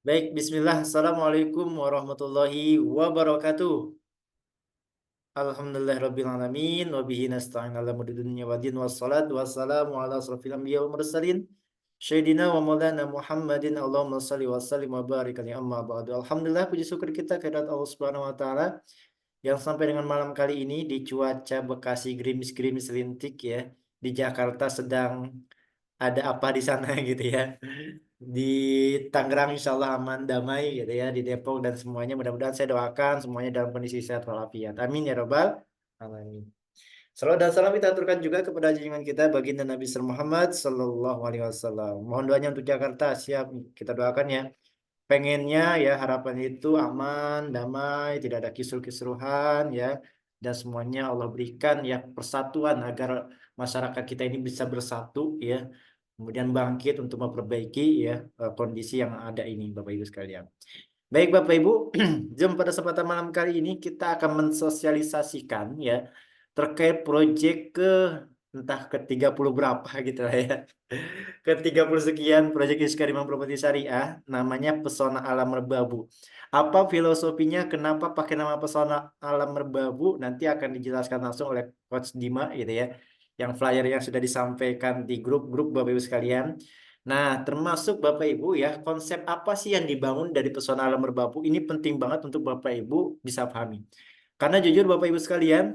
Baik, bismillah. Assalamualaikum warahmatullahi wabarakatuh. Alhamdulillahirrabbilalamin. Wabihi nasta'in ala mudi dunya wa din. Wassalatu wassalamu ala asrafil anbiya wal mursalin. Sayyidina wa maulana Muhammadin. Allahumma salli wa sallim wa barik alaihi amma ba'du. Alhamdulillah, puji syukur kita kehadirat Allah Subhanahu wa taala yang sampai dengan malam kali ini di cuaca Bekasi gerimis-gerimis rintik ya. Di Jakarta sedang ada apa di sana gitu ya. Di Tangerang insya Allah aman damai gitu ya, di Depok dan semuanya mudah-mudahan saya doakan semuanya dalam kondisi sehat walafiat, amin ya robbal alamin. Salawat dan salam kita aturkan juga kepada junjungan kita baginda Nabi Muhammad Sallallahu Alaihi Wasallam. Mohon doanya untuk Jakarta, siap kita doakan ya. Pengennya ya harapan itu aman, damai, tidak ada kisruh-kisruhan ya, dan semuanya Allah berikan ya persatuan agar masyarakat kita ini bisa bersatu ya, kemudian bangkit untuk memperbaiki ya kondisi yang ada ini Bapak Ibu sekalian. Baik Bapak Ibu, jom pada kesempatan malam kali ini kita akan mensosialisasikan ya terkait proyek ke entah ke 30 berapa gitu lah ya. Ke 30 sekian proyek Iskari Imam Properti Syariah namanya Pesona Alam Merbabu. Apa filosofinya, kenapa pakai nama Pesona Alam Merbabu, nanti akan dijelaskan langsung oleh Coach Dima gitu ya. Yang flyer yang sudah disampaikan di grup-grup Bapak Ibu sekalian. Nah, termasuk Bapak Ibu ya, konsep apa sih yang dibangun dari Pesona Alam Merbabu? Ini penting banget untuk Bapak Ibu bisa pahami. Karena jujur Bapak Ibu sekalian,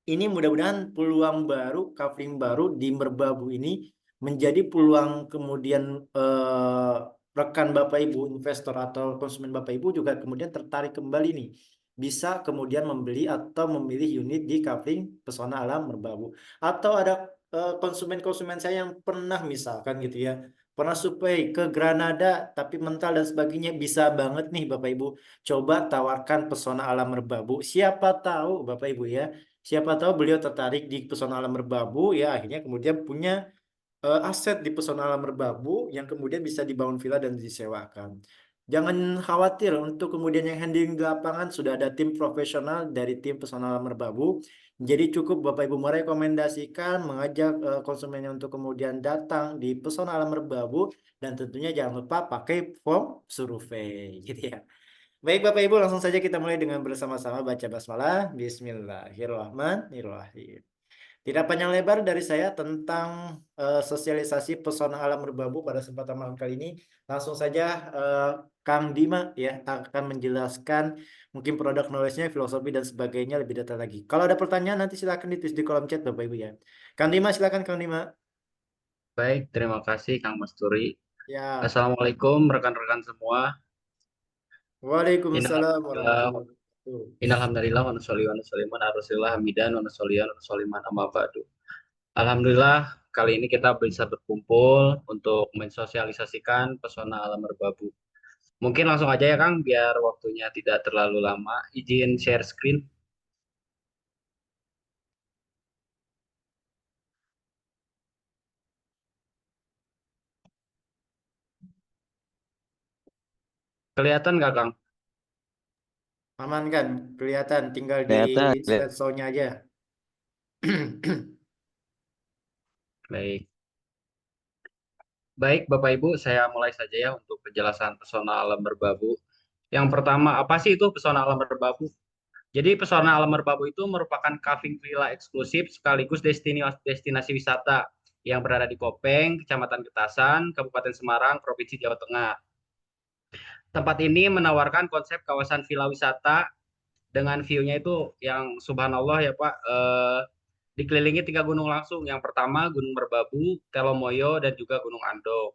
ini mudah-mudahan peluang baru, kafling baru di Merbabu ini menjadi peluang kemudian eh, rekan Bapak Ibu, investor atau konsumen Bapak Ibu juga kemudian tertarik kembali nih. Bisa kemudian membeli atau memilih unit di kafling Pesona Alam Merbabu. Atau ada konsumen-konsumen saya yang pernah misalkan gitu ya, pernah survei ke Granada tapi mental dan sebagainya, bisa banget nih Bapak Ibu coba tawarkan Pesona Alam Merbabu. Siapa tahu Bapak Ibu ya, siapa tahu beliau tertarik di Pesona Alam Merbabu ya, akhirnya kemudian punya aset di Pesona Alam Merbabu yang kemudian bisa dibangun villa dan disewakan. Jangan khawatir untuk kemudian yang handling di lapangan sudah ada tim profesional dari tim Pesona Alam Merbabu. Jadi cukup Bapak Ibu merekomendasikan, mengajak konsumennya untuk kemudian datang di Pesona Alam Merbabu, dan tentunya jangan lupa pakai form survei gitu ya. Baik Bapak Ibu, langsung saja kita mulai dengan bersama-sama baca basmalah. Bismillahirrahmanirrahim. Tidak panjang lebar dari saya tentang sosialisasi Pesona Alam Merbabu pada kesempatan malam kali ini. Langsung saja Kang Dima ya akan menjelaskan mungkin produk knowledge-nya, filosofi dan sebagainya lebih detail lagi. Kalau ada pertanyaan nanti silakan ditulis di kolom chat Bapak Ibu ya. Kang Dima silakan Kang Dima. Baik, terima kasih Kang Masturi. Ya. Assalamualaikum rekan-rekan semua. Waalaikumsalam Innalhamdulillah, warahmatullahi wabarakatuh. innalhamdulillah wa nusolli wa nusolliman ala Rasulillah hamidan wa nusolliyan wa nusolliman amma ba'du. Alhamdulillah, kali ini kita bisa berkumpul untuk mensosialisasikan pesona alam merbabu. Mungkin langsung aja ya Kang, biar waktunya tidak terlalu lama. Izin share screen. Kelihatan nggak Kang? Aman kan? Kelihatan, tinggal di Kelihatan, slideshow-nya aja. Baik. Baik, Bapak Ibu, saya mulai saja ya untuk penjelasan pesona alam merbabu. Yang pertama, apa sih itu pesona alam merbabu? Jadi pesona alam merbabu itu merupakan caving villa eksklusif sekaligus destinasi wisata yang berada di Kopeng, Kecamatan Getasan, Kabupaten Semarang, Provinsi Jawa Tengah. Tempat ini menawarkan konsep kawasan villa wisata dengan view-nya itu yang subhanallah ya Pak, dikelilingi 3 gunung langsung. Yang pertama Gunung Merbabu, Telomoyo, dan juga Gunung Andong.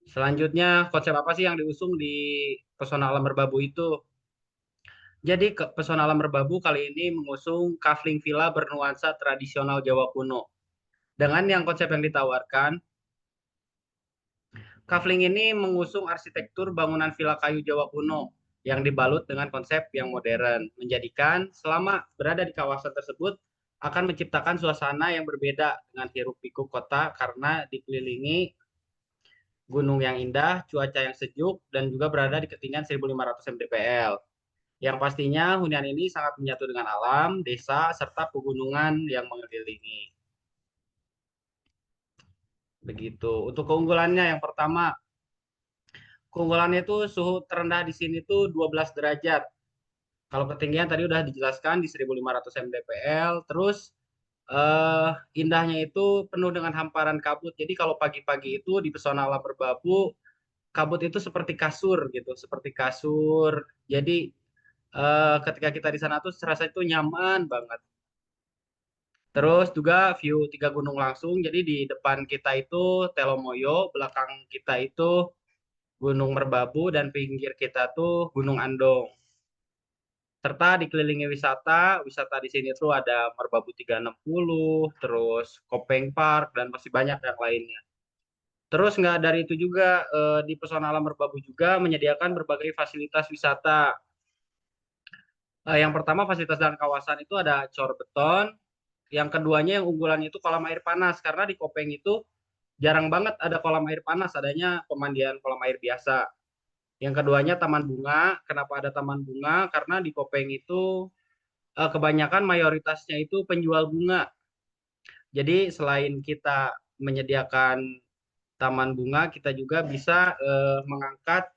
Selanjutnya konsep apa sih yang diusung di pesona alam merbabu itu? Jadi Pesona Alam Merbabu kali ini mengusung kafling villa bernuansa tradisional Jawa kuno. Dengan yang konsep yang ditawarkan, kafling ini mengusung arsitektur bangunan villa kayu Jawa kuno yang dibalut dengan konsep yang modern, menjadikan selama berada di kawasan tersebut akan menciptakan suasana yang berbeda dengan hiruk-pikuk kota karena dikelilingi gunung yang indah, cuaca yang sejuk, dan juga berada di ketinggian 1.500 mdpl. Yang pastinya hunian ini sangat menyatu dengan alam, desa, serta pegunungan yang mengelilingi. Begitu. Untuk keunggulannya yang pertama, keunggulannya itu suhu terendah di sini tuh 12 derajat. Kalau ketinggian tadi udah dijelaskan di 1500 mdpl. Terus eh indahnya itu penuh dengan hamparan kabut. Jadi kalau pagi-pagi itu di Pesona Alam Merbabu, kabut itu seperti kasur gitu, seperti kasur. Jadi ketika kita di sana tuh serasa itu nyaman banget. Terus juga view tiga gunung langsung. Jadi di depan kita itu Telomoyo, belakang kita itu Gunung Merbabu, dan pinggir kita tuh Gunung Andong. Serta dikelilingi wisata. Wisata di sini tuh ada Merbabu 360, terus Kopeng Park, dan masih banyak yang lainnya. Terus nggak dari itu juga, di Pesona Alam Merbabu juga menyediakan berbagai fasilitas wisata. Yang pertama fasilitas dan kawasan itu ada cor beton. Yang keduanya yang unggulannya itu kolam air panas, karena di Kopeng itu jarang banget ada kolam air panas, adanya pemandian kolam air biasa. Yang keduanya taman bunga. Kenapa ada taman bunga? Karena di Kopeng itu kebanyakan mayoritasnya itu penjual bunga. Jadi selain kita menyediakan taman bunga, kita juga bisa mengangkat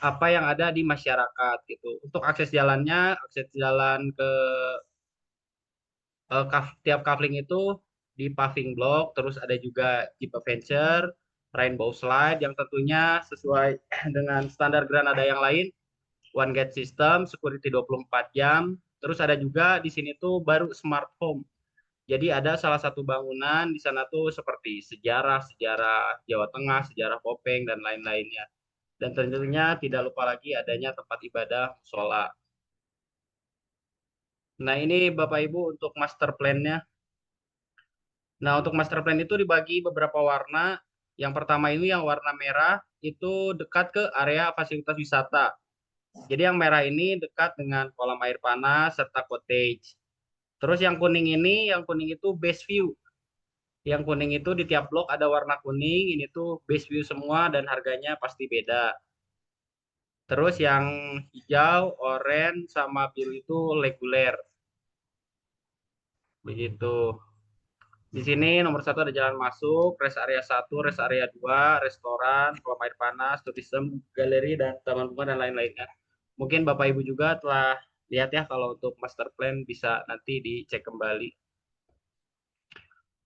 apa yang ada di masyarakat gitu. Untuk akses jalannya, akses jalan ke tiap kafling itu di paving block. Terus ada juga Jeep Adventure, Rainbow Slide yang tentunya sesuai dengan standar Granada yang lain, one gate system, security 24 jam. Terus ada juga di sini tuh baru smart home. Jadi ada salah satu bangunan di sana tuh seperti sejarah Jawa Tengah, sejarah Kopeng, dan lain-lainnya. Dan tentunya tidak lupa lagi adanya tempat ibadah sholat. Nah, ini Bapak Ibu untuk master plan-nya. Nah, untuk master plan itu dibagi beberapa warna. Yang pertama ini yang warna merah itu dekat ke area fasilitas wisata. Jadi yang merah ini dekat dengan kolam air panas serta cottage. Terus yang kuning itu base view. Yang kuning itu di tiap blok ada warna kuning. Ini tuh base view semua dan harganya pasti beda. Terus yang hijau, oranye, sama biru itu reguler. Begitu. Di sini nomor satu ada jalan masuk, rest area 1, rest area 2, restoran, kolam air panas, tourism, galeri, dan taman bunga, dan lain-lainnya. Mungkin Bapak Ibu juga telah lihat ya, kalau untuk master plan bisa nanti dicek kembali.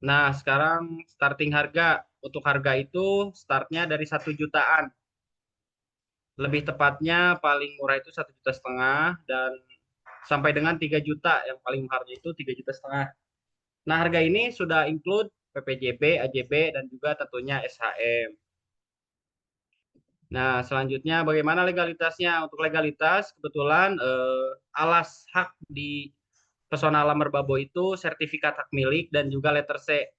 Nah, sekarang starting harga. Untuk harga itu startnya dari 1 jutaan. Lebih tepatnya paling murah itu 1,5 juta, dan sampai dengan 3 juta. Yang paling mahalnya itu 3,5 juta. Nah, harga ini sudah include PPJB, AJB, dan juga tentunya SHM. Nah, selanjutnya bagaimana legalitasnya? Untuk legalitas, kebetulan alas hak di Pesona Alam Merbabu itu sertifikat hak milik dan juga letter C.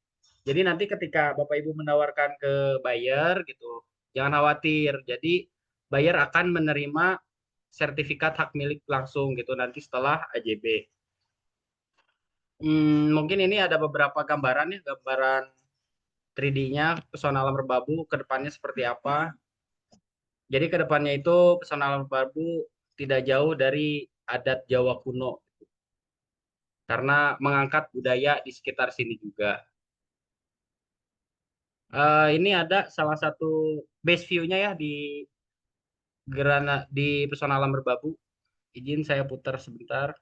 Jadi nanti ketika Bapak Ibu menawarkan ke buyer gitu, jangan khawatir. Jadi buyer akan menerima sertifikat hak milik langsung gitu nanti setelah AJB. Mungkin ini ada beberapa gambaran ya, gambaran 3D-nya Pesona Alam Merbabu ke depannya seperti apa. Jadi ke depannya itu Pesona Alam Merbabu tidak jauh dari adat Jawa kuno karena mengangkat budaya di sekitar sini juga. Ini ada salah satu base view-nya ya di Pesona Alam Merbabu. Izin saya putar sebentar.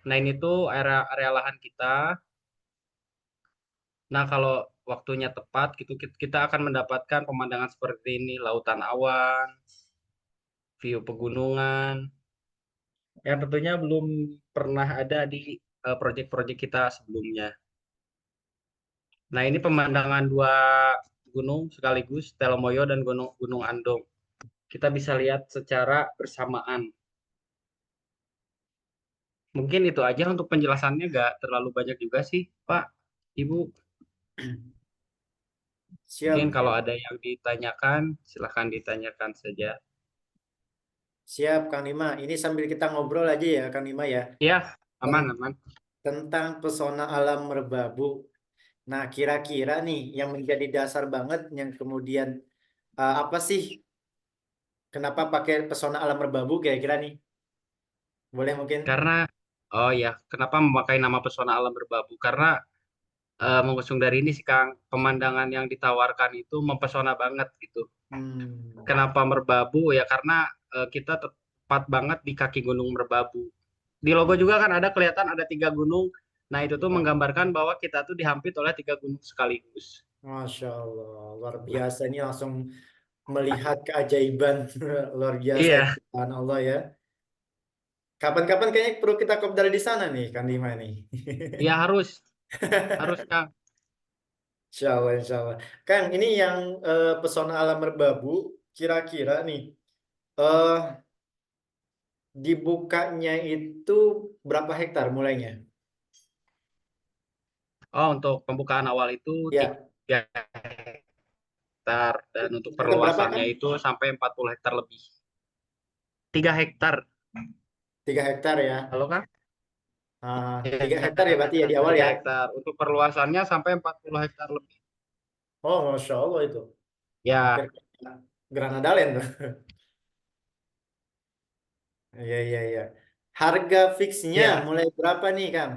Nah, ini tuh area area lahan kita. Nah, kalau waktunya tepat gitu kita akan mendapatkan pemandangan seperti ini, lautan awan, view pegunungan, yang tentunya belum pernah ada di proyek-proyek kita sebelumnya. Nah, ini pemandangan dua gunung sekaligus, Telomoyo dan Gunung Andong. Kita bisa lihat secara bersamaan. Mungkin itu aja untuk penjelasannya, nggak terlalu banyak juga sih, Pak, Ibu. Siap, Mungkin kalau siap. ada yang ditanyakan, silahkan ditanyakan saja. Siap, Kang Nima. Ini sambil kita ngobrol aja ya, Kang Nima ya. Ya, Ten- aman, aman. Tentang pesona alam Merbabu. Nah, kira-kira nih yang menjadi dasar banget yang kemudian apa sih? Kenapa pakai pesona alam Merbabu kira-kira nih? Boleh mungkin? Karena, oh ya, kenapa memakai nama Pesona Alam Merbabu? Karena mengusung dari ini sih Kang, pemandangan yang ditawarkan itu mempesona banget gitu. Hmm. Kenapa Merbabu? Ya karena kita tepat banget di kaki Gunung Merbabu. Di logo juga kan ada kelihatan ada 3 gunung. Nah itu tuh Ya. menggambarkan bahwa kita tuh dihampit oleh 3 gunung sekaligus. Masya Allah, luar biasa ini langsung melihat keajaiban luar biasa Iya, ini, Allah ya. Kapan-kapan kayaknya perlu kita kopdar di sana nih, Kang Dima nih. ya harus Kang. Insya Allah, insya Allah. Kang, ini yang pesona alam Merbabu, kira-kira nih, eh dibukanya itu berapa hektar mulainya? Oh untuk pembukaan awal itu Ya, 3 hektar dan untuk hektar berapa perluasannya Kang? itu sampai 40 hektar lebih. 3 hektar. 3 hektar ya. Halo Kang? 3 hektar ya berarti ya di awal Tiga ya. hektar. Untuk perluasannya sampai 40 hektar lebih. Oh, Masya Allah itu. Hampir Ya, kayak Granada Land tuh. Iya, iya, iya. Harga fixnya ya. mulai berapa nih, Kang?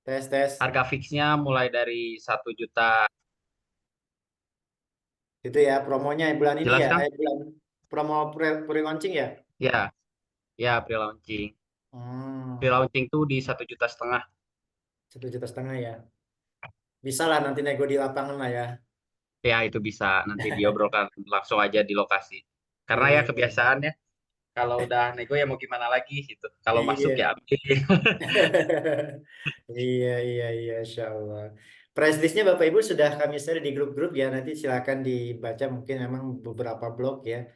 Tes, tes. Harga fixnya mulai dari 1 juta. Itu ya promonya bulan ini Jelas ya. Kang? Bulan promo pre-launching ya. Ya, ya pre-launching. Hmm, Pre-launching tuh di 1,5 juta. 1,5 juta ya. Bisa lah nanti nego di lapangan lah ya. Ya, itu bisa nanti diobrolkan langsung aja di lokasi. Karena ya Iya, kebiasaan ya, kalau udah nego ya mau gimana lagi gitu. Kalau masuk ya iya. ambil. Iya, iya, iya, Insya Allah. Price listnya Bapak Ibu sudah kami share di grup-grup ya. Nanti silakan dibaca mungkin memang beberapa blog ya.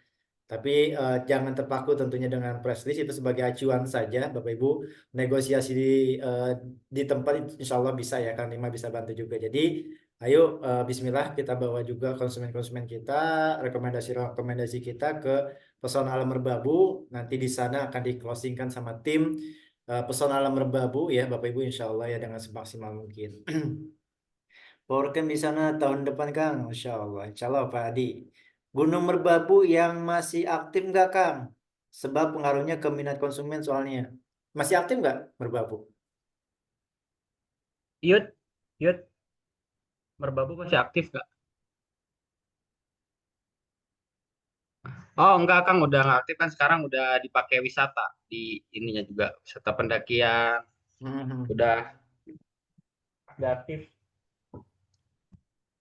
Tapi jangan terpaku tentunya dengan press list itu sebagai acuan saja, Bapak Ibu. Negosiasi eh, di tempat insya Allah bisa ya, Kang Lima bisa bantu juga. Jadi, ayo Bismillah kita bawa juga konsumen-konsumen kita, rekomendasi-rekomendasi kita ke Pesona Alam Merbabu. Nanti di sana akan di-closingkan sama tim Pesona Alam Merbabu ya, Bapak Ibu insya Allah ya dengan semaksimal mungkin. Powercamp di sana tahun depan Kang, Masya Allah. Insya Allah Pak Adi. Gunung Merbabu yang masih aktif nggak Kang? Sebab pengaruhnya ke minat konsumen soalnya. Masih aktif nggak Merbabu? Yud, Yud, Merbabu masih aktif nggak? Oh enggak Kang, udah nggak aktif kan sekarang udah dipakai wisata di ininya juga wisata pendakian Mhm. udah aktif.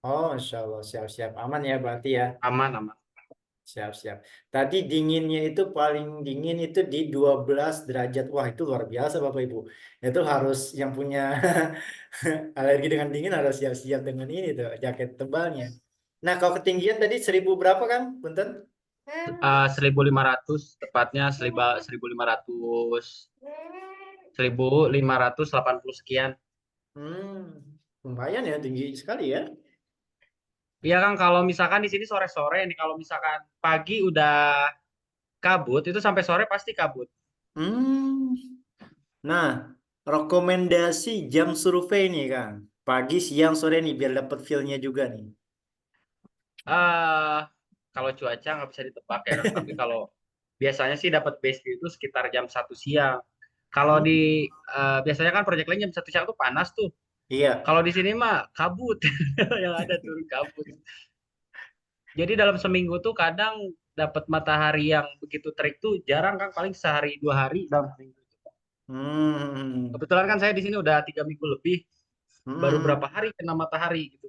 Oh, Masya Allah. Siap-siap. Aman ya berarti ya. Aman aman. Siap-siap. Tadi dinginnya itu paling dingin itu di 12 derajat. Wah, itu luar biasa Bapak Ibu. Itu harus yang punya alergi dengan dingin harus siap-siap dengan ini tuh, jaket tebalnya. Nah, kalau ketinggian tadi 1.000 berapa Kang? Punten? 1.500 tepatnya 1.580 sekian. Lumayan ya, tinggi sekali ya. Iya Kang, kalau misalkan di sini sore-sore nih, kalau misalkan pagi udah kabut, itu sampai sore pasti kabut. Hmm. Nah, rekomendasi jam survei nih Kang. Pagi, siang, sore nih biar dapat feel-nya juga nih. eh Kalau cuaca nggak bisa ditebak ya Kang, tapi kalau biasanya sih dapat base view itu sekitar jam 1 siang. Kalau di Hmm. biasanya kan project lain jam 1 siang tuh panas tuh. Iya. Kalau di sini mah kabut, yang ada turun kabut. Jadi dalam seminggu tuh kadang dapat matahari yang begitu terik tuh jarang kan, paling sehari 2 hari dalam seminggu. Hmm. Kebetulan kan saya di sini udah 3 minggu lebih, baru Hmm. berapa hari kena matahari gitu.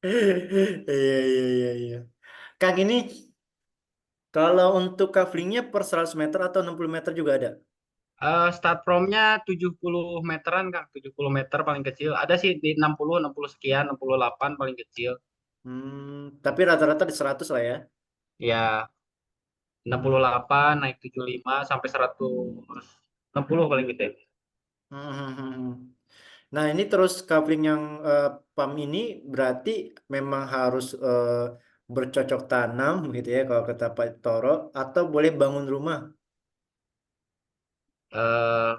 Iya, iya, iya, iya. Kang ini kalau untuk kaflingnya per 100 meter atau 60 meter juga ada? Start from-nya 70 meteran Kang, 70 meter paling kecil. Ada sih di 60 sekian, 68 paling kecil. Tapi rata-rata di 100 lah ya. Ya, enam Hmm. puluh delapan naik 75 sampai 160 paling gede. Hmm, hmm, hmm, hmm. Nah, ini terus kafling yang PAM ini berarti memang harus bercocok tanam gitu ya kalau kata Pak Toro atau boleh bangun rumah. Eh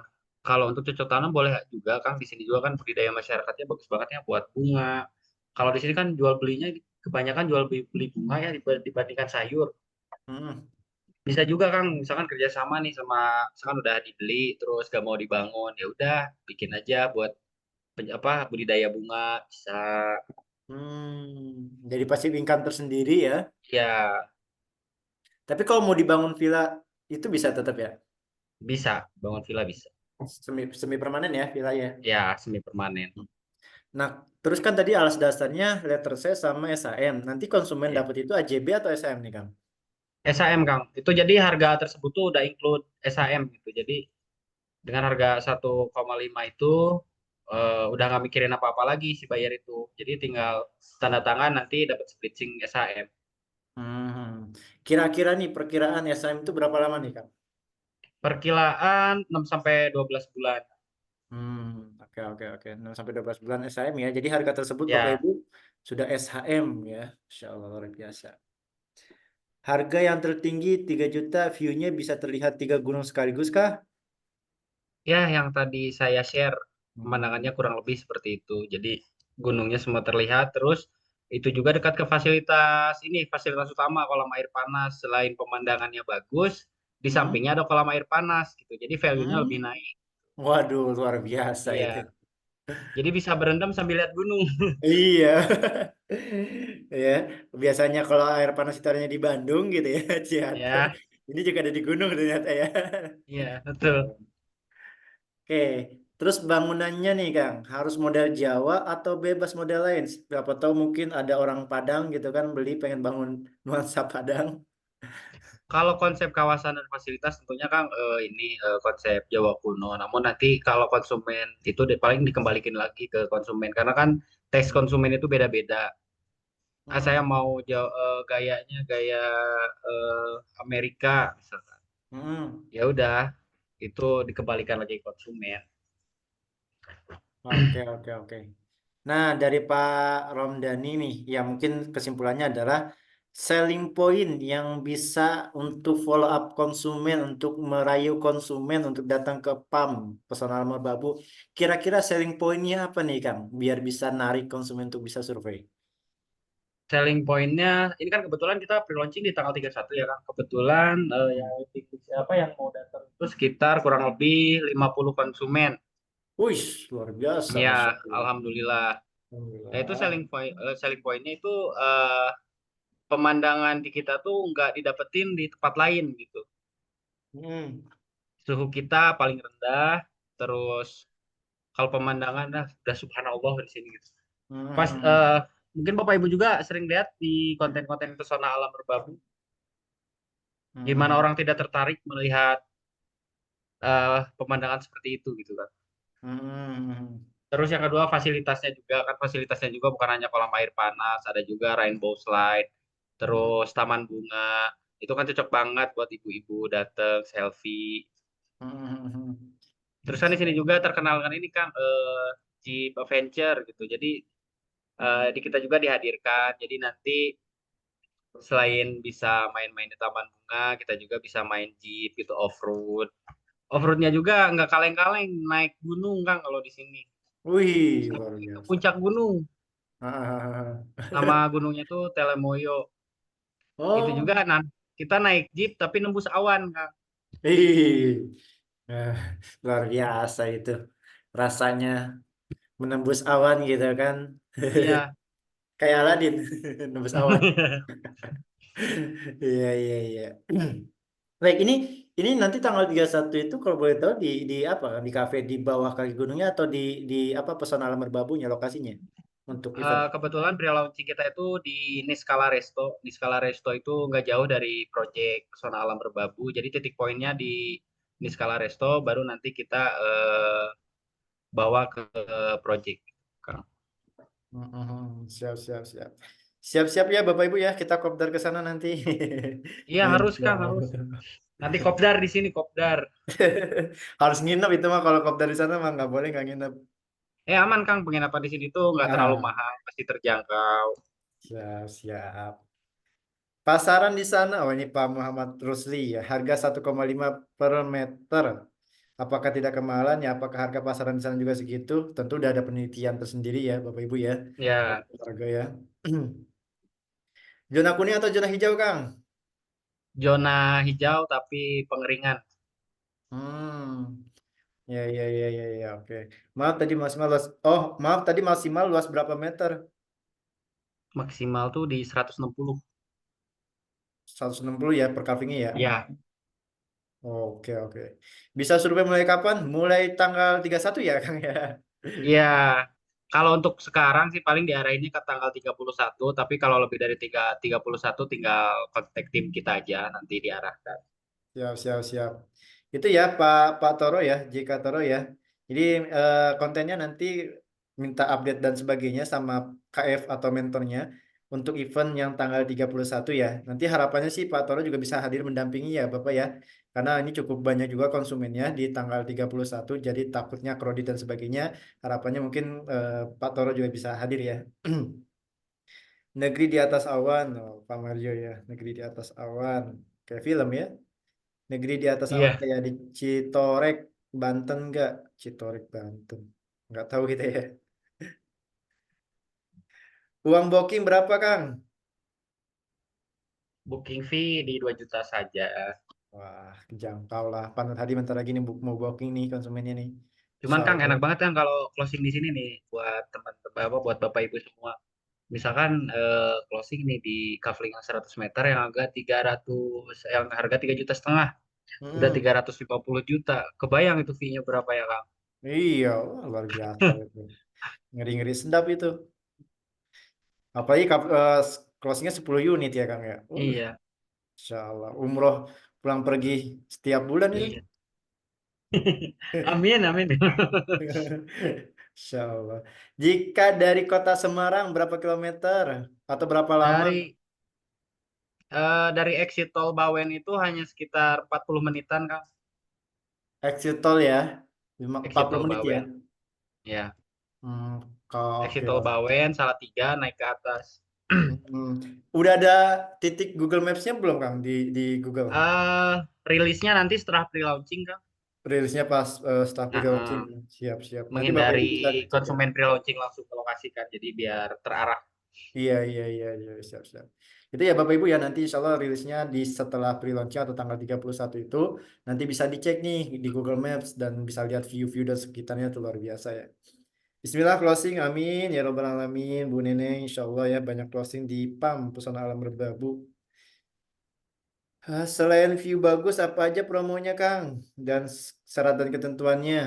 Kalau untuk cocok tanam boleh juga Kang, di sini juga kan budidaya masyarakatnya bagus banget ya buat bunga. Kalau di sini kan jual belinya kebanyakan jual beli bunga ya dibandingkan sayur. Hmm. Bisa juga Kang, misalkan kerjasama nih sama, misalkan udah dibeli terus gak mau dibangun, ya udah bikin aja buat apa budidaya bunga bisa. Jadi pasif income tersendiri ya. Ya Tapi kalau mau dibangun villa itu bisa tetap ya. bisa, bangun villa bisa. Semi semi permanen ya villanya. Ya semi permanen. Nah, terus kan tadi alas dasarnya letter C sama SHM. Nanti konsumen Ya. dapat itu AJB atau SHM nih, Kang? SHM Kang, itu jadi harga tersebut tuh udah include SHM gitu. Jadi dengan harga 1,5 itu udah nggak mikirin apa-apa lagi si bayar itu. Jadi tinggal tanda tangan nanti dapat splitsing SHM. Hmm. Kira-kira nih perkiraan SHM itu berapa lama nih, Kang? Perkiraan 6 sampai 12 bulan. Oke oke oke. 6 sampai 12 bulan SHM ya. Jadi harga tersebut Bapak Ya, Ibu sudah SHM ya. Insya Allah luar biasa. Harga yang tertinggi 3 juta, view-nya bisa terlihat 3 gunung sekaligus kah? ya yang tadi saya share Hmm. pemandangannya kurang lebih seperti itu. Jadi gunungnya semua terlihat, terus itu juga dekat ke fasilitas ini, fasilitas utama kolam air panas. Selain pemandangannya bagus, di Hmm? sampingnya ada kolam air panas gitu. Jadi value-nya lebih Hmm? naik. Waduh, luar biasa itu. Iya, jadi bisa berendam sambil lihat gunung. Iya. Ya, biasanya kalau air panas itu adanya di Bandung gitu ya, Ciater. Ya, Ini juga ada di gunung ternyata ya. iya betul. Oke, terus bangunannya nih Kang, harus model Jawa atau bebas model lain? Siapa tahu mungkin ada orang Padang gitu kan beli pengen bangun nuansa Padang. Kalau konsep kawasan dan fasilitas tentunya Kang ini konsep Jawa kuno. Namun nanti kalau konsumen itu paling dikembalikan lagi ke konsumen karena kan taste Hmm. konsumen itu beda-beda. Ah, saya Hmm. mau gayanya gaya eh, Amerika misalkan. Hmm. Ya udah, itu dikembalikan lagi ke konsumen. Oke, oke, oke. Nah, dari Pak Romdani nih, ya mungkin kesimpulannya adalah selling point yang bisa untuk follow up konsumen, untuk merayu konsumen untuk datang ke PAM, Pesona Alam Babu. Kira-kira selling pointnya apa nih, Kang? Biar bisa narik konsumen untuk bisa survei. Selling point-nya, ini kan kebetulan kita pre-launching di tanggal 31 ya Kang. Kebetulan yang Hmm. siapa yang mau datang itu sekitar kurang lebih 50 konsumen. Wih, luar biasa, Ya, Masya Allah. alhamdulillah. Nah, itu Alhamdulillah. selling point-nya itu pemandangan di kita tuh nggak didapetin di tempat lain gitu. Hmm. Suhu kita paling rendah, terus kalau pemandangan udah subhanallah di sini gitu. Pas Hmm. mungkin Bapak Ibu juga sering lihat di konten-konten pesona alam merbabu, gimana Hmm. orang tidak tertarik melihat pemandangan seperti itu gitu kan. Hmm. Terus yang kedua fasilitasnya juga kan fasilitasnya juga bukan hanya kolam air panas, ada juga rainbow slide, Hmm. terus taman bunga. Itu kan cocok banget buat ibu-ibu datang selfie. Hmm. Terus kan di sini juga terkenal kan ini kan Jeep Adventure gitu. Jadi di kita juga dihadirkan. Jadi nanti selain bisa main-main di taman bunga, kita juga bisa main Jeep gitu off-road. Off-roadnya juga nggak kaleng-kaleng, naik gunung kan kalau di sini. Wih, luar Sampai ke biasa. puncak gunung. Nama gunungnya tuh Telemoyo. Itu juga Oh, kita naik Jeep tapi nembus awan kan. ih, eh, luar biasa itu rasanya menembus awan gitu kan, Iya. kayak Aladin nembus awan. Iya iya iya. Baik, ini nanti tanggal 31 itu kalau boleh tahu di apa? Di kafe di bawah kaki gunungnya atau di apa Pesona Alam Merbabunya lokasinya untuk event. Kebetulan pre-launching kita itu di Niskala Resto. Niskala Resto itu nggak jauh dari project Pesona Alam Merbabu. Jadi titik poinnya di Niskala Resto, baru nanti kita bawa ke project. Kang. Siap siap siap. Siap-siap ya Bapak Ibu ya, kita kopdar ke sana nanti. Iya harus Insya Kang, harus. Allah. Nanti kopdar di sini, kopdar. Harus nginep itu mah kalau kopdar di sana mah nggak boleh nggak nginep. Aman Kang, penginapan di sini tuh nggak terlalu Ah, mahal, pasti terjangkau. siap siap. Pasaran di sana, oh ini Pak Muhammad Rusli ya, harga 1,5 per meter. Apakah tidak kemahalan ya? Apakah harga pasaran di sana juga segitu? Tentu udah ada penelitian tersendiri ya, Bapak Ibu ya. Ya, Harga ya. Zona kuning atau zona hijau, Kang? zona hijau tapi pengeringan. Hmm, ya, ya, ya, ya, ya, oke. Maaf tadi maksimal luas. Oh, maaf tadi maksimal luas berapa meter? Maksimal tuh di 160. 160 ya per kavingnya ya. Ya, Oke, oke. Bisa survei mulai kapan? Mulai tanggal 31 ya, Kang ya? iya. Kalau untuk sekarang sih paling diarahinnya ke tanggal 31, tapi kalau lebih dari 31 tinggal kontak tim kita aja nanti diarahkan. Siap, siap, siap. Itu ya Pak Toro ya, JK Toro ya. Jadi kontennya nanti minta update dan sebagainya sama KF atau mentornya untuk event yang tanggal 31 ya. Nanti harapannya sih Pak Toro juga bisa hadir mendampingi ya Bapak ya. Karena ini cukup banyak juga konsumennya di tanggal 31, jadi takutnya kredit dan sebagainya. Harapannya mungkin Pak Toro juga bisa hadir ya. Negeri di atas awan, oh, Pak Mario ya. Negeri di atas awan. Kayak film ya. Negeri di atas awan Iya, kayak di Citorek, Banten nggak? Citorek, Banten. Nggak tahu gitu ya. Uang booking berapa, Kang? booking fee di 2 juta saja. Wah, jangkau lah. Panut Hadi bentar lagi nih mau booking nih konsumennya nih. Cuman Insya Kang Allah. enak banget kan kalau closing di sini nih buat teman-teman apa buat Bapak Ibu semua. Misalkan closing nih di kafling yang 100 meter yang harga 300 yang harga 3,5 juta, udah Hmm, 350 juta. Kebayang itu fee-nya berapa ya, Kang? iya, wah, luar biasa itu. Ngeri-ngeri sedap itu. Apalagi closingnya 10 unit ya, Kang ya. Iya, Insya Allah. Umroh pulang pergi setiap bulan itu. iya. Amin, amin. Insya Allah. Jika dari kota Semarang berapa kilometer atau berapa lama? Dari exit tol Bawen itu hanya sekitar 40 menitan, Kang. Exit tol ya, empat Exit puluh tol menit ya. Bawen. Ya, Hmm, exit oke, tol oke. Bawen, Salatiga, naik ke atas. Hmm. Udah ada titik Google Maps-nya belum, Kang, di Google? eh Rilisnya nanti setelah pre-launching, Kang. Rilisnya pas setelah Nah, pre-launching. Siap, siap. Nanti Bapak menghindari Ibu bisa cek ya. konsumen pre-launching langsung ke lokasi kan, jadi biar terarah. Iya, iya, iya, iya, siap, siap. Itu ya Bapak Ibu ya, nanti insya Allah rilisnya di setelah pre-launching atau tanggal 31 itu, nanti bisa dicek nih di Google Maps dan bisa lihat view-view dan sekitarnya itu luar biasa ya. Bismillah closing, amin ya robbal alamin. Bu Neneng, insya Allah ya banyak closing di PAM Pesona Alam Merbabu. Selain view bagus, apa aja promonya Kang? Dan syarat dan ketentuannya.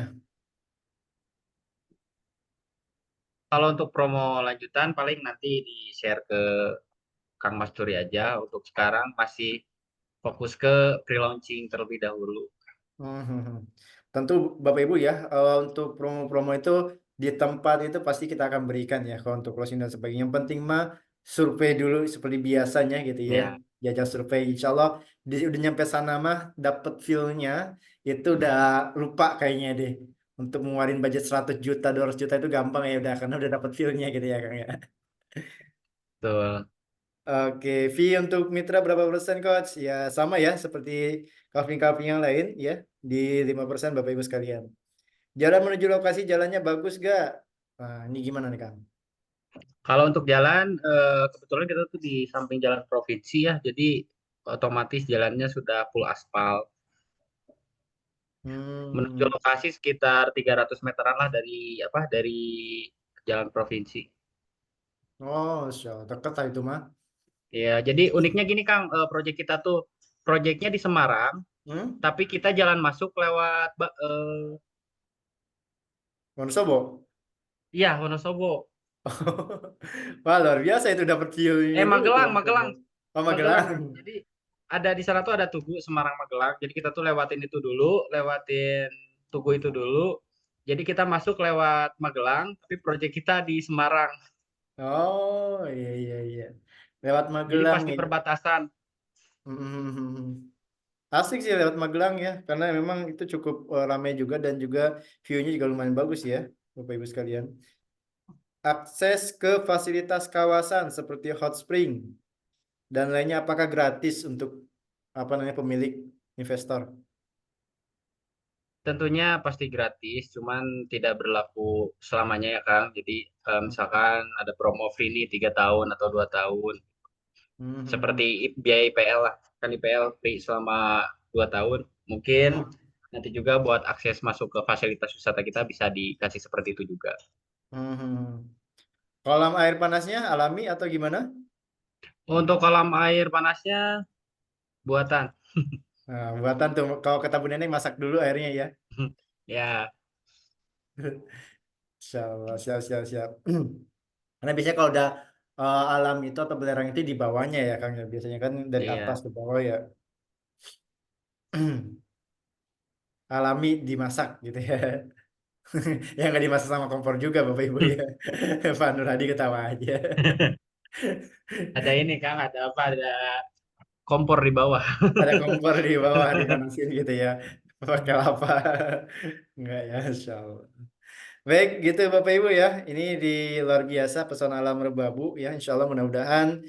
Kalau untuk promo lanjutan paling nanti di-share ke Kang Mas Turi aja. Untuk sekarang masih fokus ke pre-launching terlebih dahulu. Hmm. Tentu Bapak Ibu ya, untuk promo-promo itu di tempat itu pasti kita akan berikan ya, kalau untuk closing dan sebagainya. Yang penting mah survei dulu seperti biasanya gitu ya. Ya, Jajal survei, insya Allah udah nyampe sana mah dapet feel-nya itu udah lupa kayaknya deh. Untuk ngeluarin budget 100 juta, 200 juta itu gampang ya udah karena udah dapet feel-nya gitu ya Kang ya. betul. Oke, fee untuk mitra berapa persen coach? Ya sama ya seperti kafling-kafling yang lain ya di 5% Bapak Ibu sekalian. Jalan menuju lokasi jalannya bagus gak? Nah, ini gimana nih Kang? Kalau untuk jalan, kebetulan kita tuh di samping jalan provinsi ya, jadi otomatis jalannya sudah full aspal. Menuju Hmm, lokasi sekitar 300 meteran lah dari jalan provinsi. oh, dekat lah itu mah. Ya, jadi uniknya gini Kang, proyek kita tuh proyeknya di Semarang, Hmm? tapi kita jalan masuk lewat Wonosobo. iya Wonosobo. Wah, luar biasa itu dapat view-nya dulu tuh Magelang, Wonosobo. Magelang, Oh, Magelang. Magelang. Jadi ada di sana tuh ada Tugu Semarang Magelang. Jadi kita tuh lewatin itu dulu, lewatin Tugu itu dulu. Jadi kita masuk lewat Magelang, tapi proyek kita di Semarang. Oh, iya, iya, iya. Lewat Jadi Magelang pas di ya. perbatasan. Hmm. Asik sih lewat Magelang ya, karena memang itu cukup ramai juga dan juga view-nya juga lumayan bagus ya, Bapak Ibu sekalian. Akses ke fasilitas kawasan seperti hot spring dan lainnya apakah gratis untuk apa namanya pemilik investor? Tentunya pasti gratis, cuman tidak berlaku selamanya ya Kang. Jadi misalkan ada promo free nih 3 tahun atau 2 tahun, Hmm. seperti biaya IPL lah. kan IPL free selama 2 tahun. Mungkin Hmm. nanti juga buat akses masuk ke fasilitas wisata kita bisa dikasih seperti itu juga. Hmm. Kolam air panasnya alami atau gimana? Untuk kolam air panasnya buatan. Nah, buatan tuh kalau kata Bu Neneng masak dulu airnya ya. Ya, Siap, siap, siap, siap. Karena biasanya kalau udah alam itu atau belerang itu di bawahnya ya Kang ya. Biasanya kan dari atas iya. ke bawah ya. Alami dimasak gitu ya. Yang nggak dimasak sama kompor juga Bapak Ibu ya. Pak Nur Hadi ketawa aja. Ada ini Kang, ada apa? Ada kompor di bawah. Ada kompor di bawah dipanasin gitu ya. Pakai lava. Enggak ya, Insya Allah. Baik, gitu Bapak Ibu ya. Ini di luar biasa pesona alam Merbabu ya. Insya Allah mudah-mudahan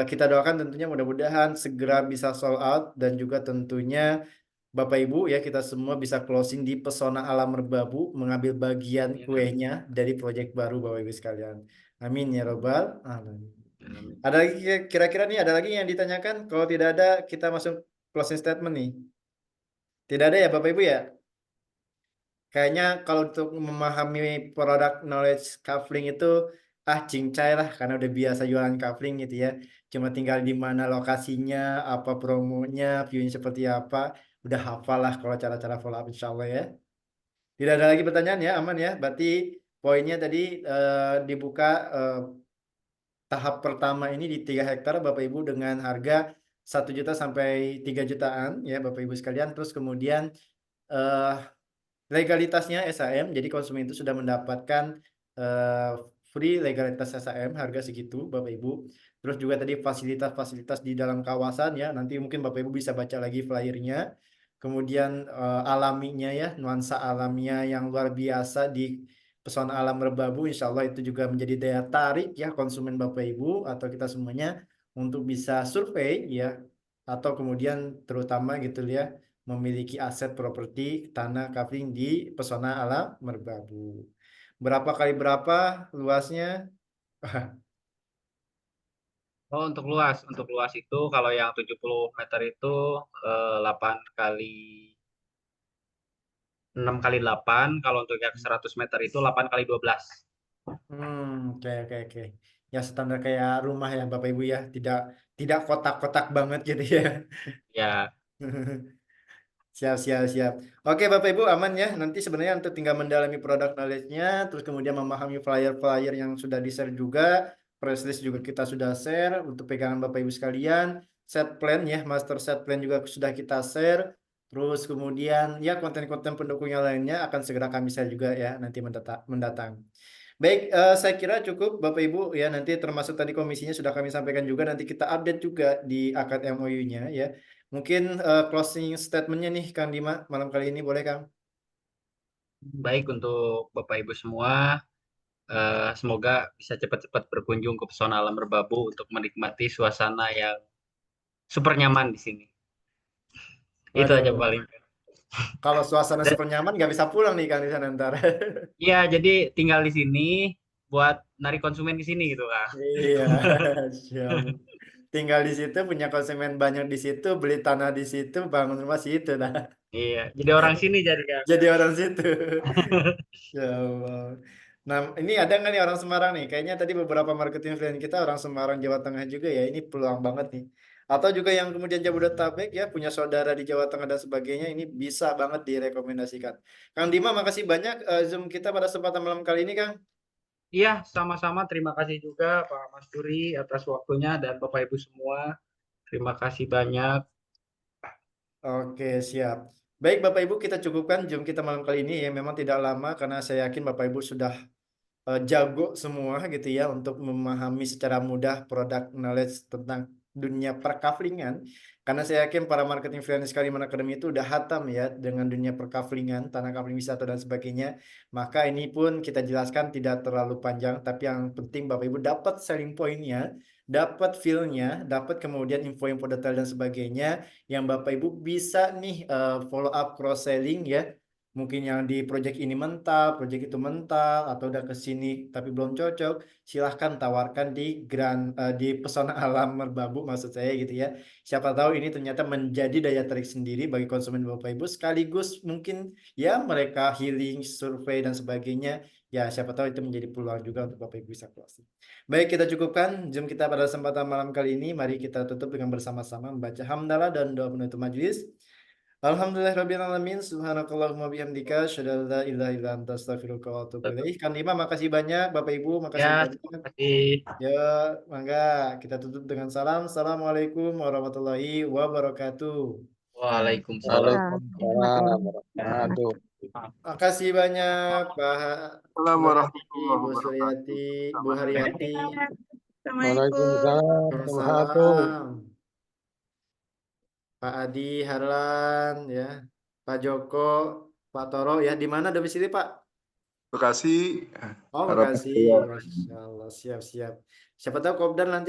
kita doakan tentunya mudah-mudahan segera bisa sold out dan juga tentunya Bapak Ibu ya kita semua bisa closing di pesona alam Merbabu mengambil bagian Amin, amin. kuenya dari proyek baru Bapak Ibu sekalian. Amin ya robbal alamin. Amin. Ada lagi kira-kira nih ada lagi yang ditanyakan? Kalau tidak ada kita masuk closing statement nih. Tidak ada ya Bapak Ibu ya? Kayaknya kalau untuk memahami produk knowledge kafling itu cincai lah karena udah biasa jualan kafling gitu ya. Cuma tinggal di mana lokasinya, apa promonya, viewnya seperti apa, udah hafal lah kalau cara-cara follow up insya Allah ya. Tidak ada lagi pertanyaan ya, aman ya. Berarti poinnya tadi dibuka eh, tahap pertama ini di 3 hektar Bapak Ibu dengan harga 1 juta sampai 3 jutaan ya Bapak Ibu sekalian. Terus kemudian eh, legalitasnya SHM, jadi konsumen itu sudah mendapatkan eh, free legalitas SHM harga segitu, Bapak Ibu. Terus juga tadi fasilitas-fasilitas di dalam kawasan ya, nanti mungkin Bapak Ibu bisa baca lagi flyernya. Kemudian alaminya ya, nuansa alamnya yang luar biasa di pesona alam Merbabu, insya Allah itu juga menjadi daya tarik ya konsumen Bapak Ibu atau kita semuanya untuk bisa survei ya, atau kemudian terutama gitu ya memiliki aset properti tanah kafling di pesona alam Merbabu. Berapa kali berapa luasnya? Oh, untuk luas itu kalau yang 70 meter itu 8 kali 6 kali 8, kalau untuk yang 100 meter itu 8 kali 12. Oke, oke, oke. Ya standar kayak rumah ya Bapak Ibu ya, tidak tidak kotak-kotak banget gitu ya. Ya, Siap, siap, siap. Oke, Bapak Ibu aman ya. Nanti sebenarnya untuk tinggal mendalami produk knowledge-nya, terus kemudian memahami flyer-flyer yang sudah di-share juga, press list juga kita sudah share untuk pegangan Bapak Ibu sekalian, set plan ya, master set plan juga sudah kita share. Terus kemudian ya konten-konten pendukungnya lainnya akan segera kami share juga ya nanti mendatang. Baik, saya kira cukup Bapak Ibu ya nanti termasuk tadi komisinya sudah kami sampaikan juga nanti kita update juga di akad MOU-nya ya. Mungkin closing statement-nya nih Kang Dima malam kali ini boleh Kang? baik untuk Bapak Ibu semua. Semoga bisa cepat-cepat berkunjung ke Pesona Alam Merbabu untuk menikmati suasana yang super nyaman di sini. Itu aja Waduh, paling. kalau suasana Dan- super nyaman nggak bisa pulang nih Kang di sana ntar. Iya, jadi tinggal di sini buat narik konsumen di sini gitu, Kak. Iya, siap. Tinggal di situ punya konsumen banyak di situ, beli tanah di situ, bangun rumah situ nah. Iya, jadi orang sini jadi, Kak. Jadi orang situ. Ya Allah. Nah, ini ada nggak nih orang Semarang nih? Kayaknya tadi beberapa marketing friend kita orang Semarang, Jawa Tengah juga ya. Ini peluang banget nih. Atau juga yang kemudian Jabodetabek ya, punya saudara di Jawa Tengah dan sebagainya. Ini bisa banget direkomendasikan. Kang Dima, makasih banyak Zoom kita pada kesempatan malam kali ini, Kang. Iya, sama-sama. Terima kasih juga Pak Mas Duri atas waktunya dan Bapak Ibu semua. Terima kasih banyak. Oke, siap. Baik, Bapak Ibu, kita cukupkan Zoom kita malam kali ini ya. Memang tidak lama karena saya yakin Bapak Ibu sudah jago semua gitu ya untuk memahami secara mudah produk knowledge tentang dunia perkaflingan. Karena saya yakin para marketing freelance Kaliman Academy itu udah hatam ya dengan dunia perkaflingan, tanah kafling wisata dan sebagainya. Maka ini pun kita jelaskan tidak terlalu panjang, tapi yang penting Bapak Ibu dapat selling point-nya, dapat feel-nya, dapat kemudian info-info detail dan sebagainya yang Bapak Ibu bisa nih follow up cross selling ya mungkin yang di project ini mental, project itu mental, atau udah ke sini tapi belum cocok, silahkan tawarkan di Pesona Alam Merbabu maksud saya gitu ya. Siapa tahu ini ternyata menjadi daya tarik sendiri bagi konsumen Bapak Ibu, sekaligus mungkin ya mereka healing, survei dan sebagainya. Ya siapa tahu itu menjadi peluang juga untuk Bapak Ibu bisa closing. Baik, kita cukupkan Zoom kita pada kesempatan malam kali ini. Mari kita tutup dengan bersama-sama membaca hamdalah dan doa penutup majelis. Alhamdulillahirabbil alamin, subhanakallahumma bihamdika, asyhadu an la ilaha illa anta, astaghfiruka wa atubu ilaik. Kang Lima, makasih banyak. Bapak Ibu, makasih Ya, banyak. terima kasih. Ya, mangga kita tutup dengan salam. Assalamualaikum warahmatullahi wabarakatuh. Waalaikumsalam. Waalaikumsalam warahmatullahi Makasih banyak Pak Assalamualaikum Berarti, warahmatullahi Bu wabarakatuh. Suryati, Bu Haryati. Waalaikumsalam warahmatullahi Waalaikumsalam. Pak Adi, Harlan, ya, Pak Joko, Pak Toro, ya di mana domisili Pak? Bekasi. Oh, Harapan Bekasi. saya. Masya Allah, siap-siap. Siapa tahu Kopdar nanti